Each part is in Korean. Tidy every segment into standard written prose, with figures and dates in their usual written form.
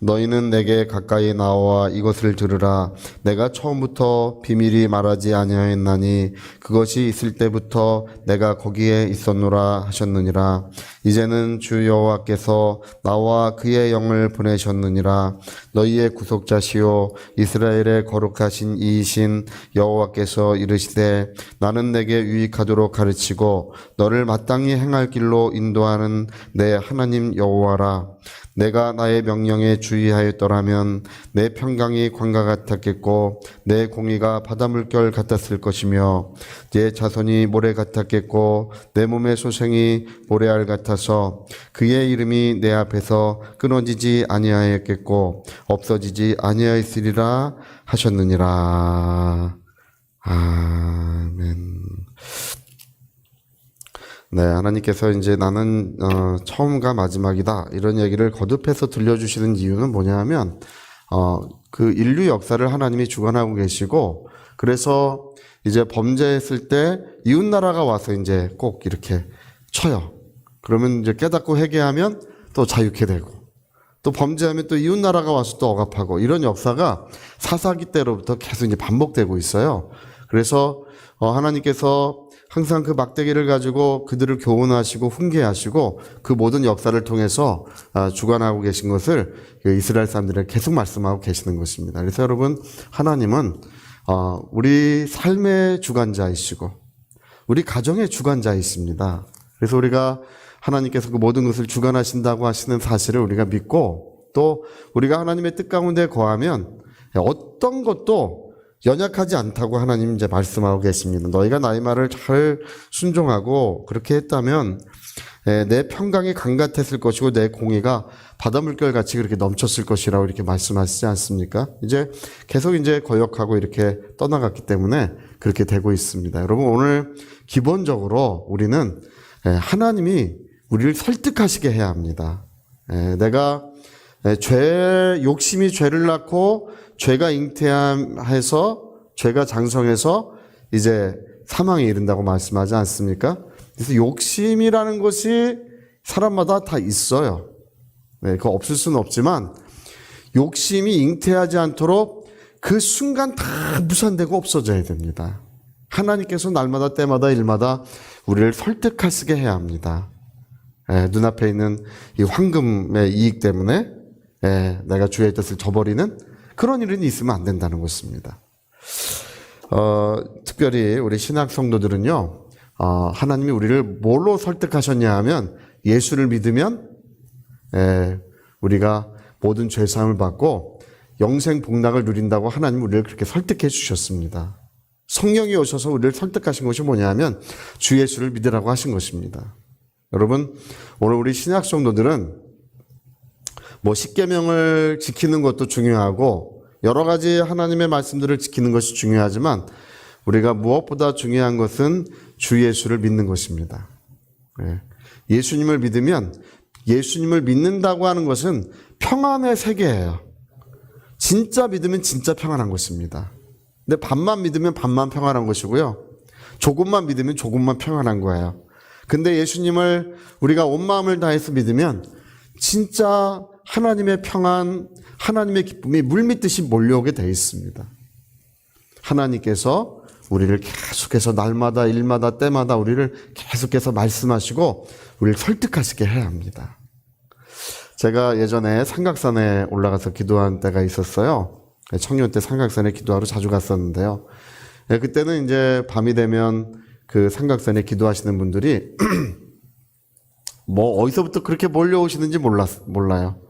너희는 내게 가까이 나와 이것을 들으라. 내가 처음부터 비밀이 말하지 아니하였나니 그것이 있을 때부터 내가 거기에 있었노라 하셨느니라. 이제는 주 여호와께서 나와 그의 영을 보내셨느니라. 너희의 구속자시요 이스라엘의 거룩하신 이이신 여호와께서 이르시되 나는 내게 유익하도록 가르치고 너를 마땅히 행할 길로 인도하는 내 하나님 여호와라. 내가 나의 명령에 주의하였더라면 내 평강이 광과 같았겠고 내 공의가 바닷물결 같았을 것이며 내 자손이 모래 같았겠고 내 몸의 소생이 모래알 같아서 그의 이름이 내 앞에서 끊어지지 아니하였겠고 없어지지 아니하였으리라 하셨느니라. 아멘. 네, 하나님께서 이제 나는 처음과 마지막이다 이런 얘기를 거듭해서 들려주시는 이유는 뭐냐면 그 인류 역사를 하나님이 주관하고 계시고, 그래서 이제 범죄했을 때 이웃 나라가 와서 이제 꼭 이렇게 쳐요. 그러면 이제 깨닫고 회개하면 또 자유케 되고, 또 범죄하면 또 이웃 나라가 와서 또 억압하고, 이런 역사가 사사기 때로부터 계속 이제 반복되고 있어요. 그래서 하나님께서 항상 그 막대기를 가지고 그들을 교훈하시고 훈계하시고 그 모든 역사를 통해서 주관하고 계신 것을 이스라엘 사람들에게 계속 말씀하고 계시는 것입니다. 그래서 여러분, 하나님은 우리 삶의 주관자이시고 우리 가정의 주관자이십니다. 그래서 우리가 하나님께서 그 모든 것을 주관하신다고 하시는 사실을 우리가 믿고, 또 우리가 하나님의 뜻 가운데 거하면 어떤 것도 연약하지 않다고 하나님 이제 말씀하고 계십니다. 너희가 나의 말을 잘 순종하고 그렇게 했다면 내 평강이 강 같았을 것이고 내 공의가 바닷물결 같이 그렇게 넘쳤을 것이라고 이렇게 말씀하시지 않습니까? 이제 계속 이제 거역하고 이렇게 떠나갔기 때문에 그렇게 되고 있습니다. 여러분, 오늘 기본적으로 우리는 하나님이 우리를 설득하시게 해야 합니다. 내가 욕심이 죄를 낳고 죄가 잉태해서 죄가 장성해서 이제 사망에 이른다고 말씀하지 않습니까? 그래서 욕심이라는 것이 사람마다 다 있어요. 그거 없을 수는 없지만 욕심이 잉태하지 않도록 그 순간 다 무산되고 없어져야 됩니다. 하나님께서 날마다 때마다 일마다 우리를 설득하시게 해야 합니다. 눈앞에 있는 이 황금의 이익 때문에 내가 주의 뜻을 저버리는 그런 일은 있으면 안 된다는 것입니다. 특별히 우리 신학 성도들은요, 하나님이 우리를 뭘로 설득하셨냐 하면 예수를 믿으면 우리가 모든 죄사함을 받고 영생 복락을 누린다고 하나님이 우리를 그렇게 설득해 주셨습니다. 성령이 오셔서 우리를 설득하신 것이 뭐냐 하면 주 예수를 믿으라고 하신 것입니다. 여러분, 오늘 우리 신약 성도들은 뭐 십계명을 지키는 것도 중요하고 여러 가지 하나님의 말씀들을 지키는 것이 중요하지만 우리가 무엇보다 중요한 것은 주 예수를 믿는 것입니다. 예수님을 믿으면, 예수님을 믿는다고 하는 것은 평안의 세계예요. 진짜 믿으면 진짜 평안한 것입니다. 근데 반만 믿으면 반만 평안한 것이고요, 조금만 믿으면 조금만 평안한 거예요. 근데 예수님을 우리가 온 마음을 다해서 믿으면 진짜 하나님의 평안, 하나님의 기쁨이 물밀듯이 몰려오게 되어 있습니다. 하나님께서 우리를 계속해서 날마다 일마다 때마다 우리를 계속해서 말씀하시고 우리를 설득하시게 해야 합니다. 제가 예전에 삼각산에 올라가서 기도한 때가 있었어요. 청년 때 삼각산에 기도하러 자주 갔었는데요. 그때는 이제 밤이 되면 그 삼각산에 기도하시는 분들이 뭐 어디서부터 그렇게 몰려오시는지 몰라요.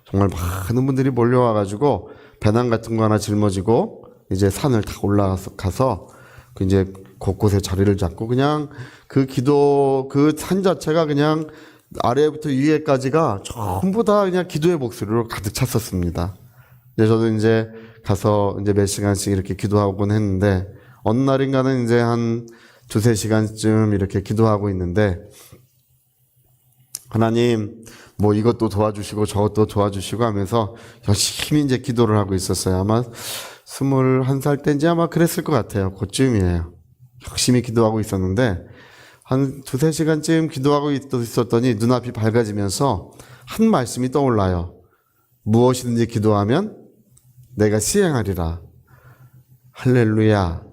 정말 많은 분들이 몰려와가지고 배낭 같은 거 하나 짊어지고 이제 산을 다 올라가서 그 이제 곳곳에 자리를 잡고 그냥 그 기도, 그 산 자체가 그냥 아래부터 위에까지가 전부 다 그냥 기도의 목소리로 가득 찼었습니다. 이제 저도 이제 가서 이제 몇 시간씩 이렇게 기도하곤 했는데, 어느 날인가는 이제 한 2-3시간쯤 이렇게 기도하고 있는데, 하나님 뭐 이것도 도와주시고 저것도 도와주시고 하면서 열심히 이제 기도를 하고 있었어요. 아마 21살 때인지 아마 그랬을 것 같아요. 그쯤이에요. 열심히 기도하고 있었는데 한 2-3시간쯤 기도하고 있었더니 눈앞이 밝아지면서 한 말씀이 떠올라요. 무엇이든지 기도하면 내가 시행하리라. 할렐루야.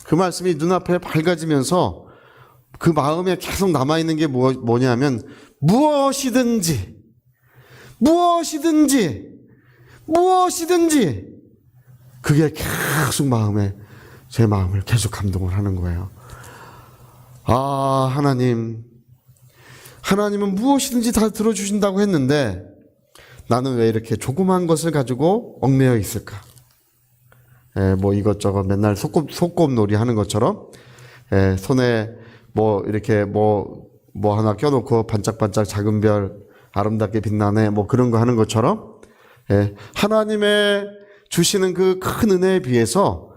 그 말씀이 눈앞에 밝아지면서 그 마음에 계속 남아있는 게 뭐냐면 무엇이든지 그게 계속 제 마음을 계속 감동을 하는 거예요. 아, 하나님은 무엇이든지 다 들어주신다고 했는데 나는 왜 이렇게 조그만 것을 가지고 얽매여 있을까? 뭐 이것저것 맨날 소꿉놀이 하는 것처럼 손에 뭐 이렇게 뭐 하나 껴놓고 반짝반짝 작은 별 아름답게 빛나네 뭐 그런 거 하는 것처럼 하나님의 주시는 그 큰 은혜에 비해서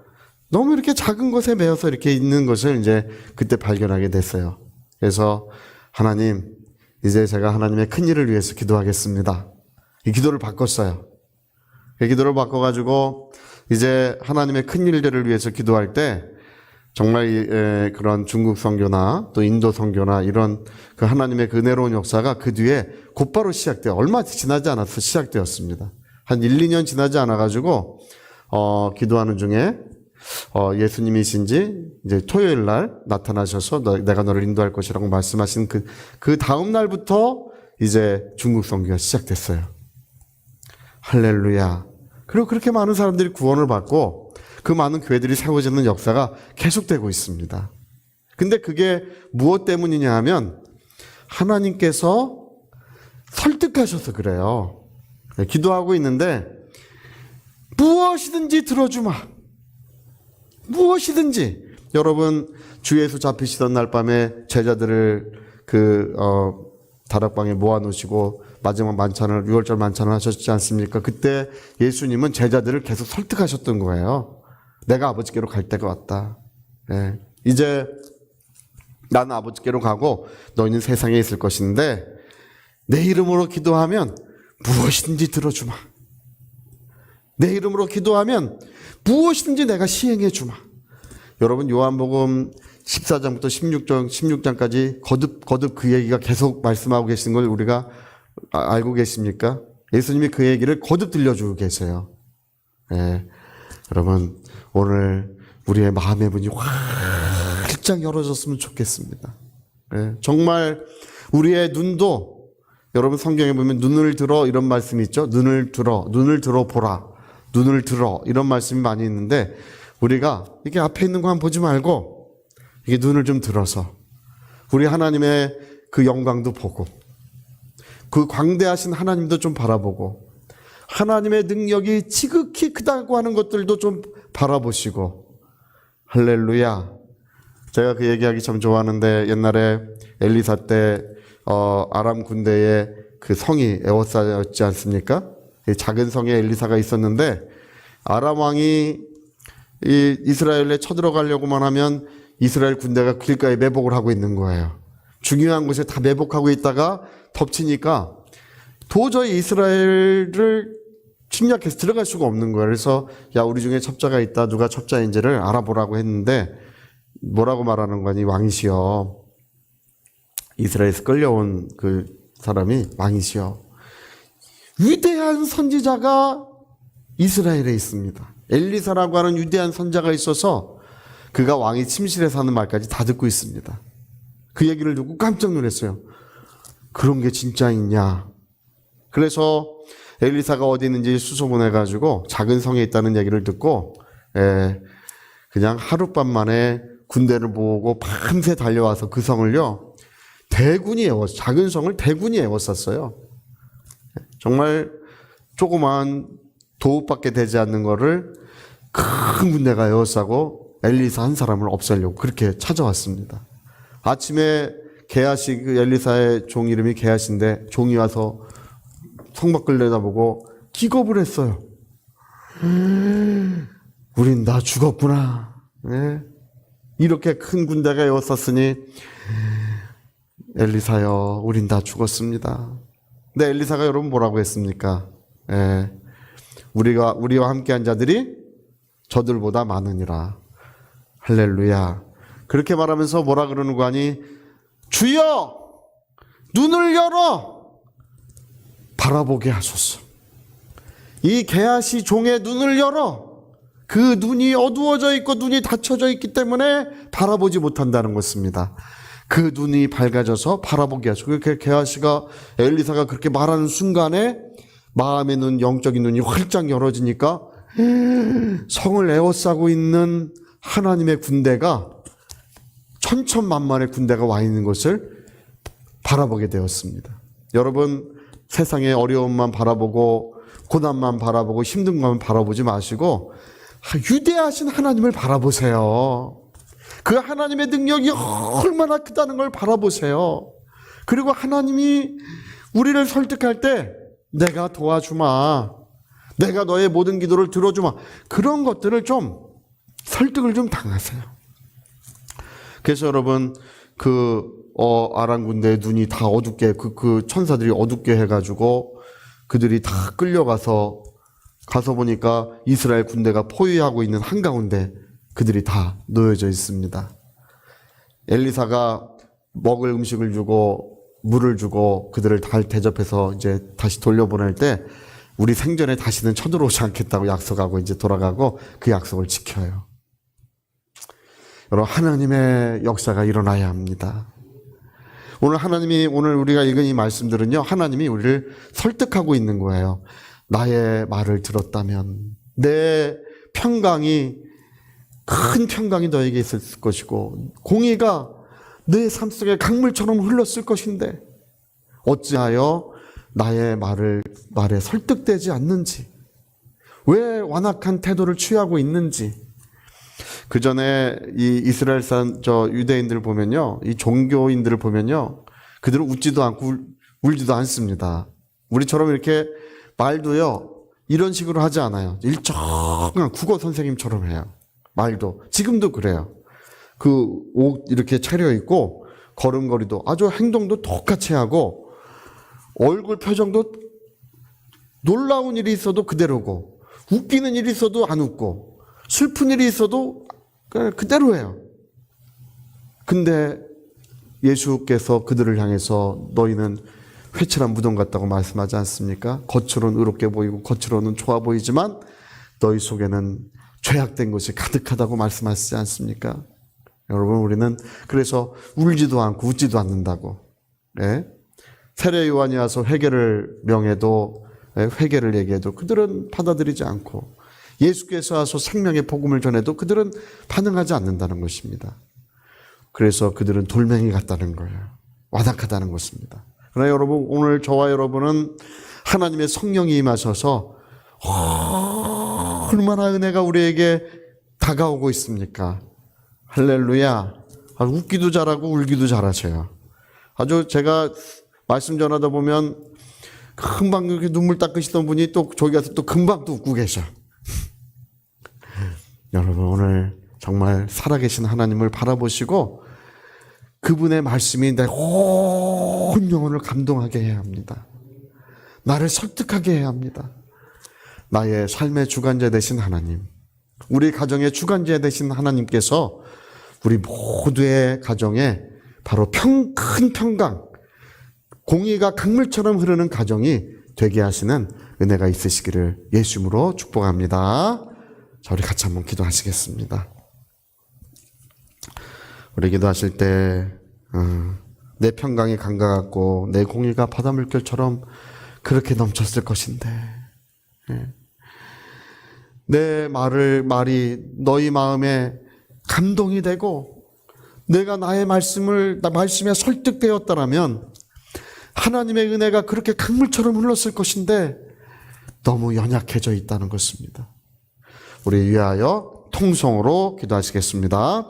너무 이렇게 작은 것에 매여서 이렇게 있는 것을 이제 그때 발견하게 됐어요. 그래서 하나님, 이제 제가 하나님의 큰 일을 위해서 기도하겠습니다. 이 기도를 바꿨어요. 이 기도를 바꿔가지고 이제 하나님의 큰 일들을 위해서 기도할 때 정말 그런 중국 선교나 또 인도 선교나 이런 그 하나님의 그 은혜로운 역사가 그 뒤에 곧바로 시작돼요. 얼마 지나지 않아서 시작되었습니다. 한 1, 2년 지나지 않아가지고 기도하는 중에 예수님이신지 이제 토요일 날 나타나셔서 내가 너를 인도할 것이라고 말씀하신 그 다음 날부터 이제 중국 선교가 시작됐어요. 할렐루야. 그리고 그렇게 많은 사람들이 구원을 받고 그 많은 교회들이 세워지는 역사가 계속되고 있습니다. 근데 그게 무엇 때문이냐 하면 하나님께서 설득하셔서 그래요. 기도하고 있는데 무엇이든지 들어주마. 무엇이든지. 여러분 주 예수 잡히시던 날 밤에 제자들을 다락방에 모아놓으시고 마지막 만찬을 6월절 만찬을 하셨지 않습니까? 그때 예수님은 제자들을 계속 설득하셨던 거예요. 내가 아버지께로 갈 때가 왔다. 이제 나는 아버지께로 가고 너희는 세상에 있을 것인데 내 이름으로 기도하면 무엇이든지 들어주마. 내 이름으로 기도하면 무엇이든지 내가 시행해 주마. 여러분 요한복음 14장부터 16장까지 거듭 그 얘기가 계속 말씀하고 계신 걸 우리가 알고 계십니까? 예수님이 그 얘기를 거듭 들려주고 계세요. 여러분 오늘 우리의 마음의 문이 활짝 열어졌으면 좋겠습니다. 정말 우리의 눈도 여러분 성경에 보면 눈을 들어 이런 말씀이 있죠. 눈을 들어 보라. 눈을 들어 이런 말씀이 많이 있는데 우리가 이게 앞에 있는 거 한번 보지 말고 이게 눈을 좀 들어서 우리 하나님의 그 영광도 보고 그 광대하신 하나님도 좀 바라보고 하나님의 능력이 지극히 크다고 하는 것들도 좀 바라보시고 할렐루야. 제가 그 얘기하기 참 좋아하는데 옛날에 엘리사 때 아람 군대에 그 성이 에워싸였지 않습니까? 작은 성에 엘리사가 있었는데 아람 왕이 이 이스라엘에 쳐들어가려고만 하면 이스라엘 군대가 길가에 매복을 하고 있는 거예요. 중요한 곳에 다 매복하고 있다가 덮치니까 도저히 이스라엘을 침략해서 들어갈 수가 없는 거예요. 그래서 야 우리 중에 첩자가 있다. 누가 첩자인지를 알아보라고 했는데 뭐라고 말하는 거니? 왕이시여. 이스라엘에서 끌려온 그 사람이 왕이시여. 위대한 선지자가 이스라엘에 있습니다. 엘리사라고 하는 위대한 선자가 있어서 그가 왕이 침실에서 하는 말까지 다 듣고 있습니다. 그 얘기를 듣고 깜짝 놀랐어요. 그런 게 진짜 있냐. 그래서 엘리사가 어디 있는지 수소문해가지고 작은 성에 있다는 얘기를 듣고 그냥 하룻밤 만에 군대를 모으고 밤새 달려와서 그 성을요 작은 성을 대군이 에워쌌어요. 정말 조그만 도읍밖에 되지 않는 거를 큰 군대가 에워싸고 엘리사 한 사람을 없애려고 그렇게 찾아왔습니다. 아침에 게하시, 그 엘리사의 종 이름이 게하시인데 종이 와서 성 밖을 내다보고 기겁을 했어요. 우린 다 죽었구나. 이렇게 큰 군대가 에워쌌으니 엘리사여 우린 다 죽었습니다. 근데 엘리사가 여러분 뭐라고 했습니까? 우리와 함께한 자들이 저들보다 많으니라. 할렐루야. 그렇게 말하면서 뭐라 그러는 거 아니? 주여 눈을 열어 바라보게 하소서. 이 게하시 종의 눈을 열어. 그 눈이 어두워져 있고 눈이 닫혀져 있기 때문에 바라보지 못한다는 것입니다. 그 눈이 밝아져서 바라보게 하시고, 그렇게 게하시가, 엘리사가 그렇게 말하는 순간에 마음의 눈, 영적인 눈이 활짝 열어지니까 성을 에워싸고 있는 하나님의 군대가, 천천만만의 군대가 와 있는 것을 바라보게 되었습니다. 여러분, 세상의 어려움만 바라보고 고난만 바라보고 힘든 것만 바라보지 마시고 위대하신 하나님을 바라보세요. 그 하나님의 능력이 얼마나 크다는 걸 바라보세요. 그리고 하나님이 우리를 설득할 때 내가 도와주마, 내가 너의 모든 기도를 들어주마, 그런 것들을 좀 설득을 좀 당하세요. 그래서 여러분, 아람 군대의 눈이 다 어둡게, 그 천사들이 어둡게 해가지고 그들이 다 끌려가서 가서 보니까 이스라엘 군대가 포위하고 있는 한가운데 그들이 다 놓여져 있습니다. 엘리사가 먹을 음식을 주고 물을 주고 그들을 다 대접해서 이제 다시 돌려보낼 때 우리 생전에 다시는 쳐들어오지 않겠다고 약속하고 이제 돌아가고 그 약속을 지켜요. 여러분, 하나님의 역사가 일어나야 합니다. 오늘 우리가 읽은 이 말씀들은요, 하나님이 우리를 설득하고 있는 거예요. 나의 말을 들었다면 내 평강이, 큰 평강이 너에게 있을 것이고 공의가 내 삶 속에 강물처럼 흘렀을 것인데 어찌하여 나의 말에 설득되지 않는지, 왜 완악한 태도를 취하고 있는지. 그 전에 이 이스라엘산 유대인들 보면요, 이 종교인들을 보면요, 그들은 웃지도 않고 울지도 않습니다. 우리처럼 이렇게 말도요 이런 식으로 하지 않아요. 일정한 국어 선생님처럼 해요. 말도 지금도 그래요. 그 옷 이렇게 차려입고 걸음걸이도 아주 행동도 똑같이 하고 얼굴 표정도 놀라운 일이 있어도 그대로고 웃기는 일이 있어도 안 웃고 슬픈 일이 있어도 그대로 해요. 근데 예수께서 그들을 향해서 너희는 회칠한 무덤 같다고 말씀하지 않습니까? 겉으로는 의롭게 보이고 겉으로는 좋아 보이지만 너희 속에는 죄악된 것이 가득하다고 말씀하시지 않습니까? 여러분, 우리는 그래서 울지도 않고 웃지도 않는다고. 예? 세례 요한이 와서 회개를 명해도, 회개를 얘기해도 그들은 받아들이지 않고, 예수께서 와서 생명의 복음을 전해도 그들은 반응하지 않는다는 것입니다. 그래서 그들은 돌멩이 같다는 거예요. 완악하다는 것입니다. 그러나 여러분, 오늘 저와 여러분은 하나님의 성령이 임하셔서 얼마나 은혜가 우리에게 다가오고 있습니까? 할렐루야. 아주 웃기도 잘하고 울기도 잘하셔요. 아주 제가 말씀 전하다 보면 금방 이렇게 눈물 닦으시던 분이 또 저기 가서 또 금방 또 웃고 계셔. 여러분, 오늘 정말 살아계신 하나님을 바라보시고 그분의 말씀이 내 온 영혼을 감동하게 해야 합니다. 나를 설득하게 해야 합니다. 나의 삶의 주관자 되신 하나님, 우리 가정의 주관자 되신 하나님께서 우리 모두의 가정에 바로 큰 평강, 공의가 강물처럼 흐르는 가정이 되게 하시는 은혜가 있으시기를 예수 이름으로 축복합니다. 자, 우리 같이 한번 기도하시겠습니다. 우리 기도하실 때 내 평강이 강가 같고 내 공의가 바다 물결처럼 그렇게 넘쳤을 것인데, 내 말이 너희 마음에 감동이 되고 내가 나의 말씀에 설득되었다라면 하나님의 은혜가 그렇게 강물처럼 흘렀을 것인데 너무 연약해져 있다는 것입니다. 우리 위하여 통성으로 기도하시겠습니다.